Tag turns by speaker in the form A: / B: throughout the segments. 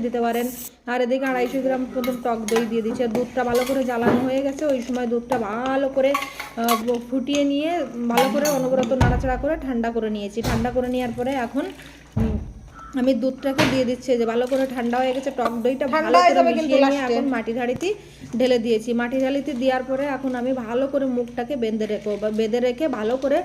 A: দিতে পারেন। আর এদিকে 250 গ্রাম মতন টক দই দিয়ে দিচ্ছি। দুধটা ভালো করে জ্বালানো হয়ে গেছে, ওই সময় দুধটা ভালো করে ফুটিয়ে নিয়ে ভালো করে অনবরত নাড়াচাড়া করে ঠান্ডা করে নিয়েছি। ঠান্ডা করে নেওয়ার পরে এখন আমি দুধটাকে দিয়ে দিচ্ছি, যে ভালো করে ঠান্ডা হয়ে গেছে। টক দইটা ভালো করে মিশিয়ে নিয়ে এখন মাটির হাঁড়িতে ঢেলে দিয়েছি। মাটির হাঁড়িতে দেওয়ার পরে এখন আমি ভালো করে মুখটাকে বেঁধে রেখে ভালো করে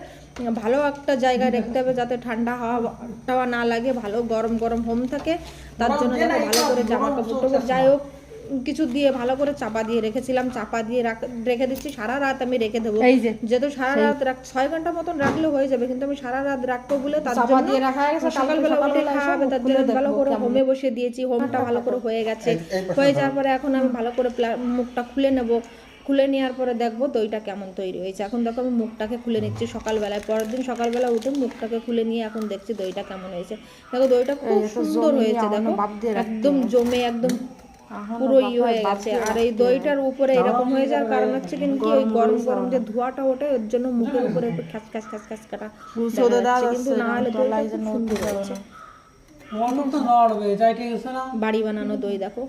A: ভালো একটা জায়গায় রাখতে হবে, যাতে ঠান্ডা হাওয়া টাওয়া না লাগে, ভালো গরম গরম হোম থাকে। তার জন্য দেখো ভালো করে জামা কাপড় যাই হোক কিছু দিয়ে ভালো করে চাপা দিয়ে রেখেছিলাম। চাপা দিয়ে রেখে দিচ্ছি, সারা রাত আমি রেখে দেবো। যেহেতু সারা রাত 6 ঘন্টা মতন রাখলে হয়ে যাবে, কিন্তু আমি সারা রাত রাখবো বলে তার জন্য সকালবেলা উঠে খাওয়া হবে, তার জন্য ভালো করে হোমে বসিয়ে দিয়েছি। হোমটা ভালো করে হয়ে গেছে। হয়ে যাওয়ার পরে এখন আমি ভালো করে মুখটা খুলে নেব। খুলে নেওয়ার পরে দেখবো দইটা কেমন তৈরি হয়েছে। এখন দেখো আমি মুখটাকে খুলে নিচ্ছি সকালবেলায়। পরের দিন সকালবেলা উঠে মুখটাকে খুলে নিয়ে এখন দেখছি দইটা কেমন হয়েছে। দেখো দইটা খুব সুন্দর হয়েছে, দেখো একদম জমে একদম পুরো হয়ে গেছে। আর এই দইটার উপরে এরকম হয়ে যাওয়ার কারণ হচ্ছে কিন্তু ওই গরম গরম যে ধোঁয়াটা ওঠে, ওর জন্য মুখের উপরে একটু খ্যাস খ্যাস খ্যাস খ্যাস কাটা, কিন্তু না হলে দইটা খুব সুন্দর হয়েছে। বাড়ি বানানো দই দেখো।